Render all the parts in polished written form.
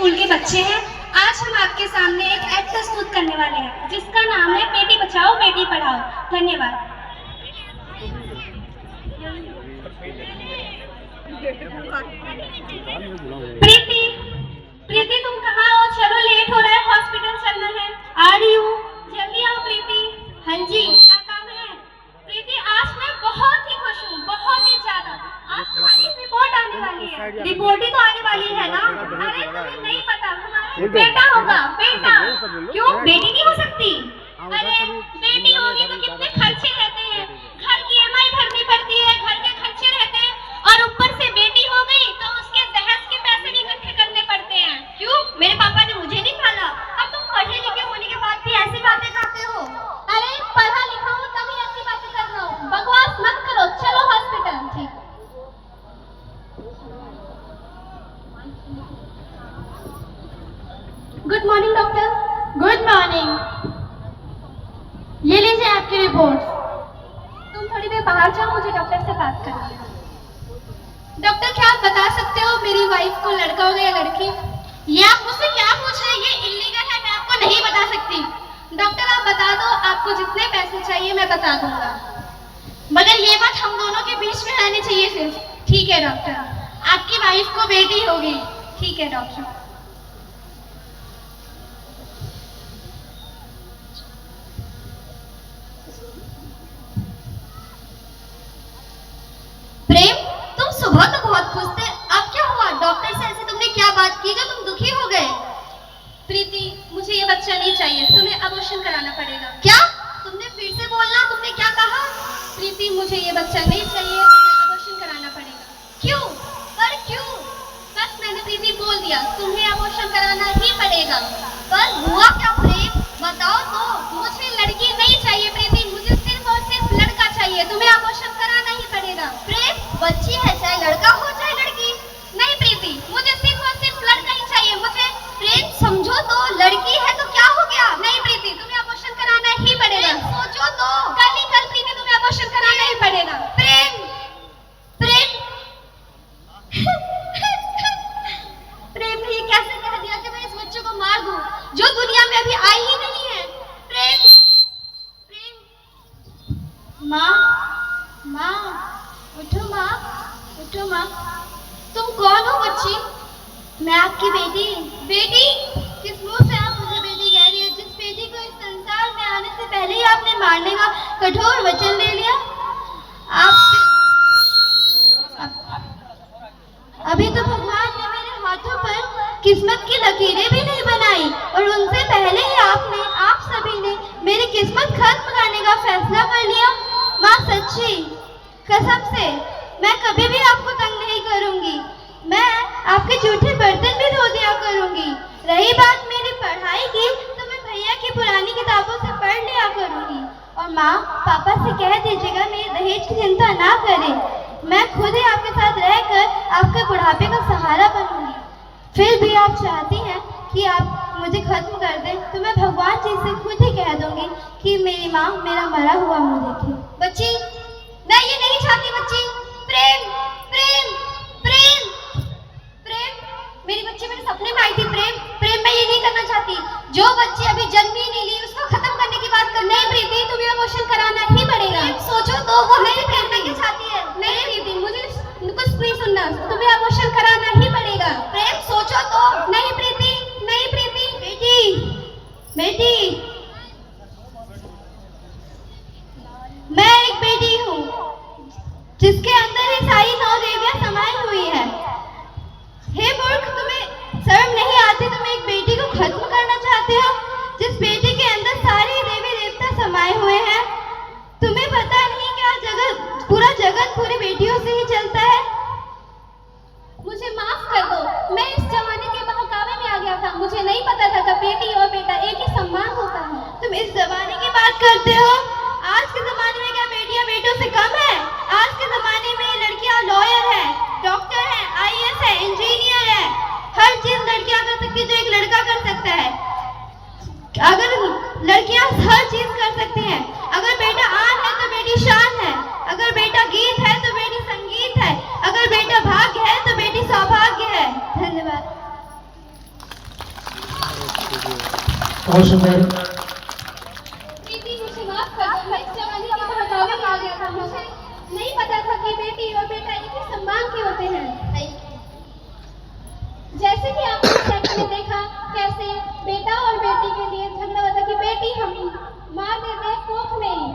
School के बच्चे हैं। आज हम आपके सामने एक ऐड प्रस्तुत करने वाले हैं जिसका नाम है बेटी बचाओ बेटी पढ़ाओ। धन्यवाद। प्रीति, प्रीति तुम कहाँ हो? चलो लेट हो रहा है, हॉस्पिटल चलना है। आ रही हूँ, जल्दी आओ प्रीति। हाँ जी, क्या काम है? प्रीति आज मैं बहुत ही खुश हूँ, बहुत ही ज्यादा। आज तुम्हारी रिपोर्ट आने वाली है। रिपोर्ट ही तो आने वाली है ना? अरे तुम्हें नहीं पता, हमारा बेटा होगा। बेटा क्यों? बेटी नहीं हो सकती? अरे बेटी होगी तो कितने खर्चे रहते हैं, घर की EMI भरनी पड़ती है, घर के खर्चे रहते हैं, और ऊपर से बेटी हो गई तो उसके दहेज के पैसे भी इकट्ठे करने पड़ते हैं। क्यों? मेरे पापा ने मुझे नहीं पाला। अब तुम पढ़े लिखे होने के बाद भी ऐसी बातें करते हो। अरे पढ़ा लिखा हूँ तभी ऐसी बातें कर रहा हूँ। बकवास मत करो, चलो हॉस्पिटल। ठीक। Good morning doctor. Good morning. ये लीजिए आपकी रिपोर्ट। तुम थोड़ी देर बाहर जाओ, मुझे डॉक्टर से बात करनी है। डॉक्टर क्या आप बता सकते हो मेरी वाइफ को लड़का हो गया या लड़की? ये आप मुझसे क्या पूछ रहे हैं? ये इल्लीगल है, मैं आपको नहीं बता सकती। डॉक्टर आप बता दो, आपको जितने पैसे चाहिए मैं बता दूंगा, मगर ये बात हम दोनों के बीच में रहनी चाहिए सिर्फ। ठीक है डॉक्टर। आपकी वाइफ को बेटी होगी। ठीक है डॉक्टर। प्रेम, तुम सुबह तो बहुत खुश थे, अब क्या हुआ? डॉक्टर से ऐसे तुमने क्या बात की जो तुम दुखी हो गए? प्रीति मुझे ये बच्चा नहीं चाहिए, तुम्हें अबॉर्शन कराना पड़ेगा। क्या? तुमने फिर से बोलना, तुमने क्या कहा? प्रीति मुझे ये बच्चा नहीं चाहिए, तुम्हें अबॉर्शन कराना पड़ेगा। क्यों? पर क्यों? बस मैंने प्रीति बोल दिया, तुम्हें अबॉर्शन कराना ही पड़ेगा। पर हुआ क्या प्रेम? बताओ तो। मुझे लड़की नहीं चाहिए प्रीति, मुझे सिर्फ और सिर्फ लड़का चाहिए, तुम्हें अबॉर्शन कराना ही पड़ेगा। प्रेम, बच्ची है, चाहे लड़का हो चाहे लड़की। नहीं प्रीति, मुझे सिर्फ और सिर्फ लड़का ही चाहिए। मुझे प्रेम समझो तो, लड़की है तो क्या हो गया? नहीं प्रीति, तुम्हें अबॉर्शन कराना ही पड़ेगा। सोचो तो। कल ही कल प्रीति तुम्हें अबॉर्शन कराना ही पड़ेगा। प्रेम, प्रेम प्रेम ने ये कैसे कह दिया कि मैं इस बच्चे को मार दूं जो दुनिया में अभी आई ही नहीं है? प्रेम, प्रेम। माँ, माँ, उठो माँ, उठो माँ। तुम कौन हो बच्ची? मैं आपकी बेटी। बेटी? किस मुंह से आप मुझे बेटी कह रही हो? जिस बेटी को इस संसार में आने से पहले ही आपने मारने का कठोर वचन ले लिया। अभी तो भगवान ने मेरे हाथों पर किस्मत की लकीरें भी नहीं बनाई, और उनसे पहले ही आप सभी ने मेरी किस्मत खत्म करने का फैसला कर लिया। माँ सच्ची कसम से मैं कभी भी आपको तंग नहीं करूंगी। मैं आपके जूठे बर्तन भी धो दिया करूंगी। रही बात मेरी पढ़ाई की, तो मैं भैया की पुरानी किताबों से पढ़ लिया करूंगी। और माँ पापा से कह दीजिएगा मेरी दहेज की चिंता ना करें, मैं खुद ही आपके साथ रहकर आपके बुढ़ापे का सहारा बनूंगी। फिर भी आप चाहती हैं कि आप मुझे खत्म कर दें, तो मैं भगवान जी से खुद ही कह दूंगी कि मेरी माँ मेरा मरा हुआ मुंह देखे। बच्ची, मैं ये नहीं चाहती बच्ची। प्रेम, प्रेम, प्रेम, प्रेम, मेरी बच्ची मेरे सपने में आई थी। प्रेम, प्रेम, मैं ये नहीं करना चाहती। जो बच्ची अभी जन्म ही नहीं ली उसको खत्म करने की बात कर। नहीं प्रीति, तुम्हें अबॉर्शन कराना ही पड़ेगा। सोचो तो, वो नहीं करने की चाहती है। नहीं प्रीति, मुझे कुछ नहीं सुनना, तुम्हें अबॉर्शन कराना ही पड़ेगा। प्रेम सोचो तो। नहीं प्रीति, नहीं प्रीति। बेटी, बेटी, मैं एक बेटी हूँ जिसके अंदर ये सारी 9 देवियां समाई हुई है। हे मूर्ख, तुम्हें शर्म नहीं आती? तुम एक बेटी को खत्म करना चाहते हो जिस बेटी के अंदर सारे देवी देवता समाये हुए हैं। तुम्हें पता नहीं क्या पूरा जगत पूरी बेटियों से ही चलता है। मुझे माफ कर दो, मैं इस जमाने के बहकावे में आ गया था। मुझे नहीं पता था कि बेटी और बेटा एक ही सम्मान होता है। तुम इस जमाने की बात करते हो? आज के जमाने में क्या बेटियां बेटों से कम है? आज के जमाने में लड़कियां लॉयर है, डॉक्टर है, IAS है, इंजीनियर है, हर चीज लड़कियां कर सकती है जो एक लड़का कर सकता है। अगर लड़कियां हर चीज कर सकती हैं, अगर बेटा आन है तो बेटी शान है, अगर बेटा गीत है तो बेटी संगीत है, अगर बेटा भाग्य है तो बेटी सौभाग्य है। धन्यवाद। बहुत सुंदर। दीदी मुझे माफ कर दो, मैं इस जमाने के बहकावे में आ गया था। मुझे नहीं पता था कि बेटी और बेटा एक ही सम्मान के होते हैं। जैसे कि आपने सेट में देखा कैसे बेटा और बेटी के लिए झगड़ा होता कि बेटी हम मार देते हैं कोख में ही,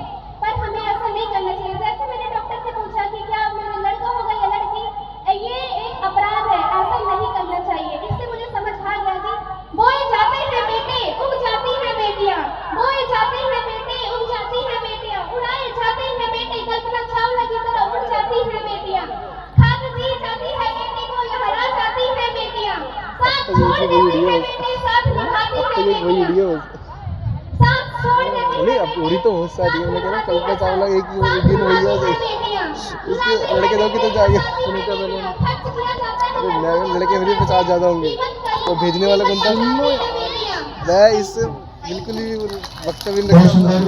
पर हमें ऐसा नहीं करना चाहिए। जैसे मैंने डॉक्टर से पूछा कि क्या मेरा लड़का होगा या लड़की, ये एक अपराध है, ऐसा नहीं करना चाहिए। इससे मुझे समझ आ गया कि बोए जाते हैं बेटे उग जाती हैं बेटियां, बोए जाते हैं बेटे उग जाती हैं बेटियां, उड़ाए जाते हैं बेटे कल्पना चावला की तरह उड़ जाती हैं बेटियां, खाद दी जाती है बेटी को लहरा जाती हैं बेटियां, साथ छोड़ देती हैं बेटे साथ निभाती हैं बेटियां, साथ छोड़ देती हैं नहीं, अब पूरी तो बहुत सारी है। मैं कह रहा हूँ कल्पना चावला एक ही इंडियन हुई है, उसके लड़के दो की तो जाएगा सुनीता मैंने। अरे लड़के मेरे 50 ज़्यादा होंगे, तो भेजने वाला कौन था? मैं इससे बिल्कुल ही वक्तव्य नहीं रखूंगा।